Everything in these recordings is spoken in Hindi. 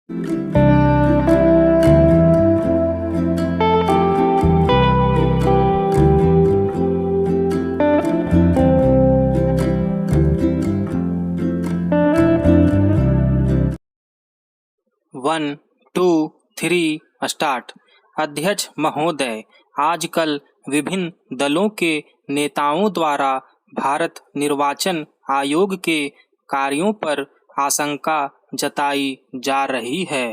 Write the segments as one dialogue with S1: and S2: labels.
S1: 1, 2, 3 स्टार्ट। अध्यक्ष महोदय, आजकल विभिन्न दलों के नेताओं द्वारा भारत निर्वाचन आयोग के कार्यों पर आशंका जताई जा रही है।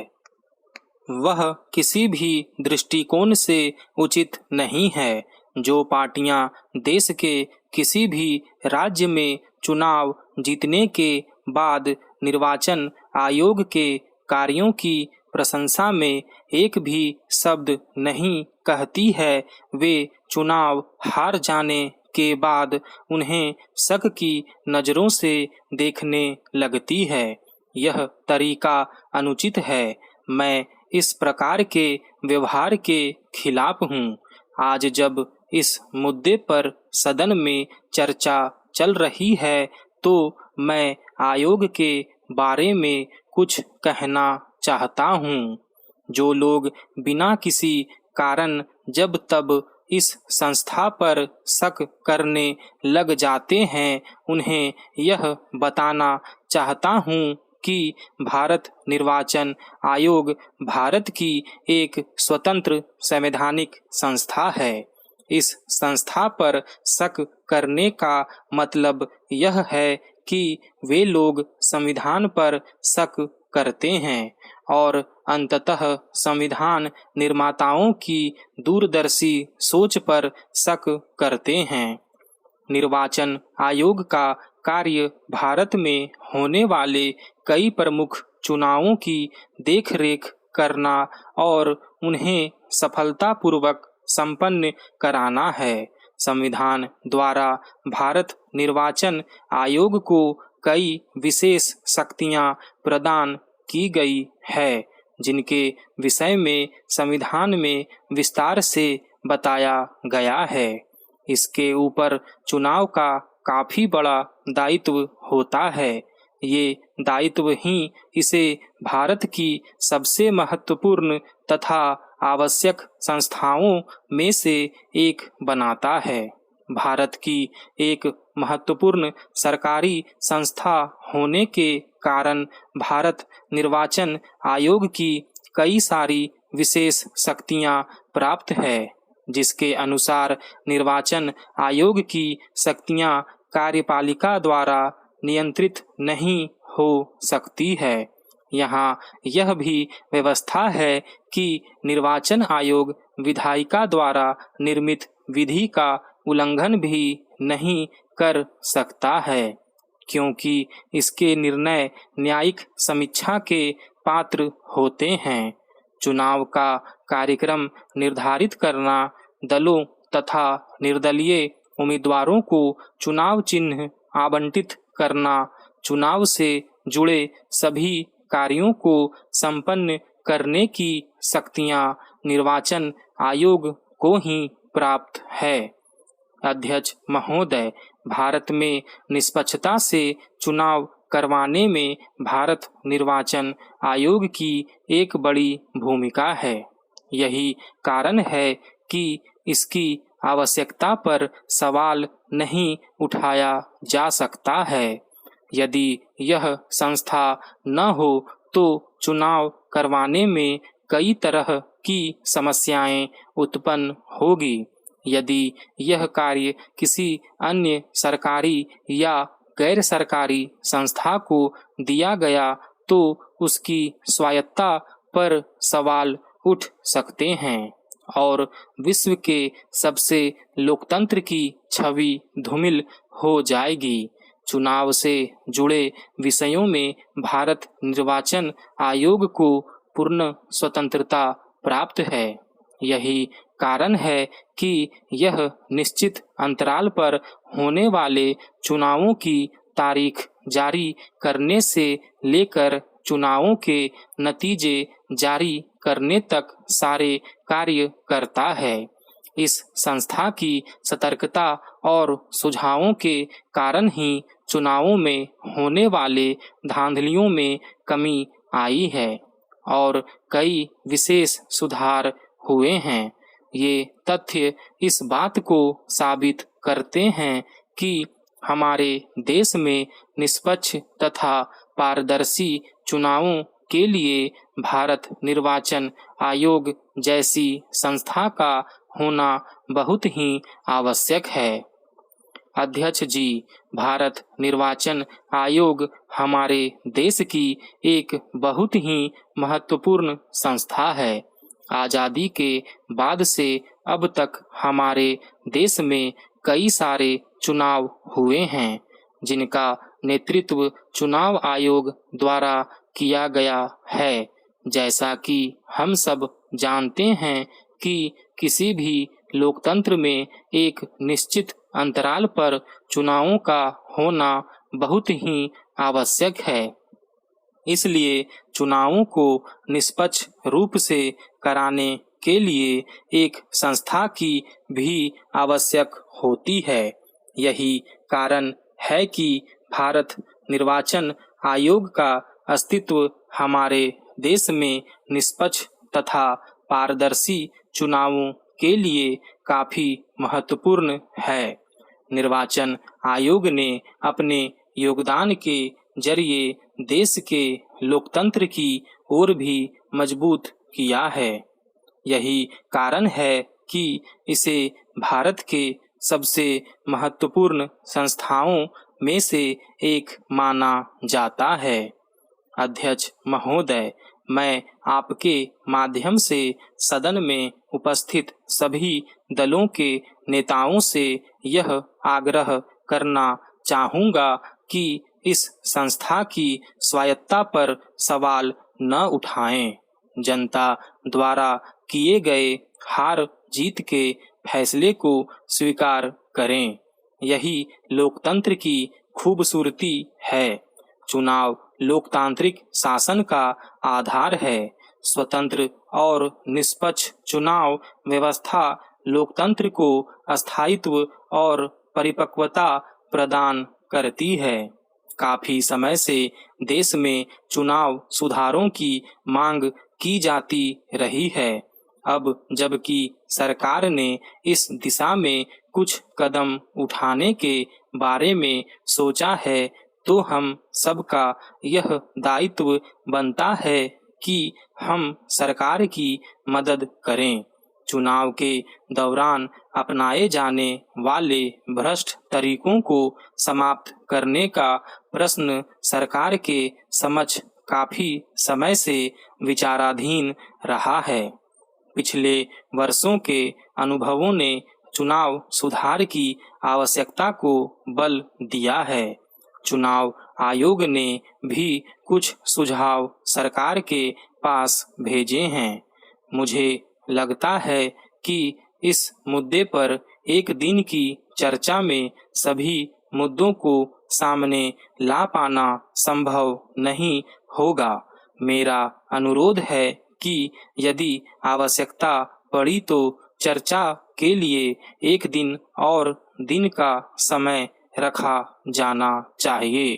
S1: वह किसी भी दृष्टिकोण से उचित नहीं है। जो पार्टियां देश के किसी भी राज्य में चुनाव जीतने के बाद निर्वाचन आयोग के कार्यों की प्रशंसा में एक भी शब्द नहीं कहती है, वे चुनाव हार जाने के बाद उन्हें शक की नज़रों से देखने लगती है। यह तरीका अनुचित है। मैं इस प्रकार के व्यवहार के खिलाफ हूँ। आज जब इस मुद्दे पर सदन में चर्चा चल रही है, तो मैं आयोग के बारे में कुछ कहना चाहता हूँ। जो लोग बिना किसी कारण जब तब इस संस्था पर शक करने लग जाते हैं, उन्हें यह बताना चाहता हूँ कि भारत निर्वाचन आयोग भारत की एक स्वतंत्र संवैधानिक संस्था है। इस संस्था पर शक करने का मतलब यह है कि वे लोग संविधान पर शक करते हैं और अंततः संविधान निर्माताओं की दूरदर्शी सोच पर शक करते हैं। निर्वाचन आयोग का कार्य भारत में होने वाले कई प्रमुख चुनावों की देखरेख करना और उन्हें सफलतापूर्वक संपन्न कराना है। संविधान द्वारा भारत निर्वाचन आयोग को कई विशेष शक्तियां प्रदान की गई है, जिनके विषय में संविधान में विस्तार से बताया गया है। इसके ऊपर चुनाव का काफी बड़ा दायित्व होता है। ये दायित्व ही इसे भारत की सबसे महत्वपूर्ण तथा आवश्यक संस्थाओं में से एक बनाता है। भारत की एक महत्वपूर्ण सरकारी संस्था होने के कारण भारत निर्वाचन आयोग की कई सारी विशेष शक्तियां प्राप्त है, जिसके अनुसार निर्वाचन आयोग की शक्तियां कार्यपालिका द्वारा नियंत्रित नहीं हो सकती है। यहाँ यह भी व्यवस्था है कि निर्वाचन आयोग विधायिका द्वारा निर्मित विधि का उल्लंघन भी नहीं कर सकता है, क्योंकि इसके निर्णय न्यायिक समीक्षा के पात्र होते हैं। चुनाव का कार्यक्रम निर्धारित करना, दलों तथा निर्दलीय उम्मीदवारों को चुनाव चिन्ह आवंटित करना, चुनाव से जुड़े सभी कार्यों को संपन्न करने की शक्तियां निर्वाचन आयोग को ही प्राप्त है। अध्यक्ष महोदय, भारत में निष्पक्षता से चुनाव करवाने में भारत निर्वाचन आयोग की एक बड़ी भूमिका है। यही कारण है कि इसकी आवश्यकता पर सवाल नहीं उठाया जा सकता है। यदि यह संस्था न हो तो चुनाव करवाने में कई तरह की समस्याएं उत्पन्न होगी। यदि यह कार्य किसी अन्य सरकारी या गैर सरकारी संस्था को दिया गया तो उसकी स्वायत्तता पर सवाल उठ सकते हैं और विश्व के सबसे लोकतंत्र की छवि धूमिल हो जाएगी। चुनाव से जुड़े विषयों में भारत निर्वाचन आयोग को पूर्ण स्वतंत्रता प्राप्त है। यही कारण है कि यह निश्चित अंतराल पर होने वाले चुनावों की तारीख जारी करने से लेकर चुनावों के नतीजे जारी करने तक सारे कार्य करता है। इस संस्था की सतर्कता और सुझावों के कारण ही चुनावों में होने वाले धांधलियों में कमी आई है। और कई विशेष सुधार हुए हैं। ये तथ्य इस बात को साबित करते हैं कि हमारे देश में निष्पक्ष तथा पारदर्शी चुनावों के लिए भारत निर्वाचन आयोग जैसी संस्था का होना बहुत ही आवश्यक है। अध्यक्ष जी, भारत निर्वाचन आयोग हमारे देश की एक बहुत ही महत्वपूर्ण संस्था है। आज़ादी के बाद से अब तक हमारे देश में कई सारे चुनाव हुए हैं, जिनका नेतृत्व चुनाव आयोग द्वारा किया गया है। जैसा कि हम सब जानते हैं कि किसी भी लोकतंत्र में एक निश्चित अंतराल पर चुनावों का होना बहुत ही आवश्यक है। इसलिए चुनावों को निष्पक्ष रूप से कराने के लिए एक संस्था की भी आवश्यक होती है। यही कारण है कि भारत निर्वाचन आयोग का अस्तित्व हमारे देश में निष्पक्ष तथा पारदर्शी चुनावों के लिए काफी महत्वपूर्ण है। निर्वाचन आयोग ने अपने योगदान के जरिए देश के लोकतंत्र की ओर भी मजबूत किया है। यही कारण है कि इसे भारत के सबसे महत्वपूर्ण संस्थाओं में से एक माना जाता है। अध्यक्ष महोदय, मैं आपके माध्यम से सदन में उपस्थित सभी दलों के नेताओं से यह आग्रह करना चाहूँगा कि इस संस्था की स्वायत्तता पर सवाल न उठाएं। जनता द्वारा किए गए हार जीत के फैसले को स्वीकार करें। यही लोकतंत्र की खूबसूरती है। चुनाव लोकतांत्रिक शासन का आधार है। स्वतंत्र और निष्पक्ष चुनाव व्यवस्था लोकतंत्र को स्थायित्व और परिपक्वता प्रदान करती है। काफी समय से देश में चुनाव सुधारों की मांग की जाती रही है। अब जबकि सरकार ने इस दिशा में कुछ कदम उठाने के बारे में सोचा है, तो हम सबका यह दायित्व बनता है कि हम सरकार की मदद करें। चुनाव के दौरान अपनाए जाने वाले भ्रष्ट तरीकों को समाप्त करने का प्रश्न सरकार के समक्ष काफी समय से विचाराधीन रहा है। पिछले वर्षों के अनुभवों ने चुनाव सुधार की आवश्यकता को बल दिया है। चुनाव आयोग ने भी कुछ सुझाव सरकार के पास भेजे हैं। मुझे लगता है कि इस मुद्दे पर एक दिन की चर्चा में सभी मुद्दों को सामने ला पाना संभव नहीं होगा। मेरा अनुरोध है कि यदि आवश्यकता पड़ी तो चर्चा के लिए एक दिन और दिन का समय रखा जाना चाहिए।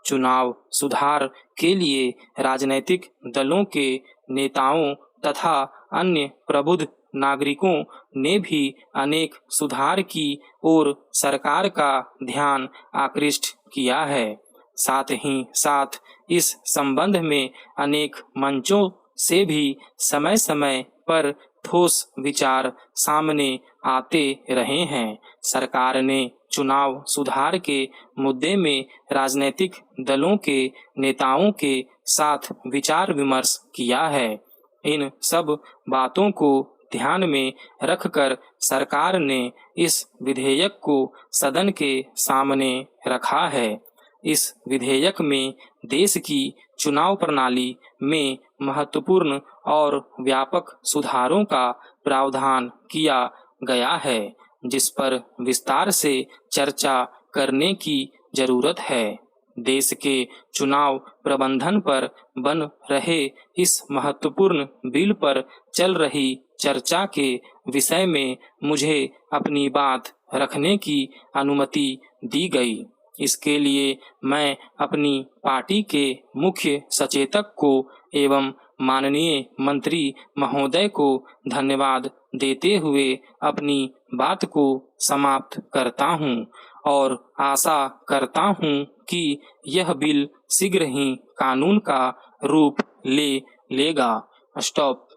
S1: चुनाव सुधार के लिए राजनीतिक दलों के नेताओं तथा अन्य प्रबुद्ध नागरिकों ने भी अनेक सुधार की ओर सरकार का ध्यान आकृष्ट किया है। साथ ही साथ इस संबंध में अनेक मंचों से भी समय समय पर ठोस विचार सामने आते रहे हैं। सरकार ने चुनाव सुधार के मुद्दे में राजनीतिक दलों के नेताओं के साथ विचार विमर्श किया है। इन सब बातों को ध्यान में रखकर सरकार ने इस विधेयक को सदन के सामने रखा है। इस विधेयक में देश की चुनाव प्रणाली में महत्वपूर्ण और व्यापक सुधारों का प्रावधान किया गया है, जिस पर विस्तार से चर्चा करने की जरूरत है। देश के चुनाव प्रबंधन पर बन रहे इस महत्वपूर्ण बिल पर चल रही चर्चा के विषय में मुझे अपनी बात रखने की अनुमति दी गई। इसके लिए मैं अपनी पार्टी के मुख्य सचेतक को एवं माननीय मंत्री महोदय को धन्यवाद देते हुए अपनी बात को समाप्त करता हूं और आशा करता हूं कि यह बिल शीघ्र ही कानून का रूप ले लेगा। स्टॉप।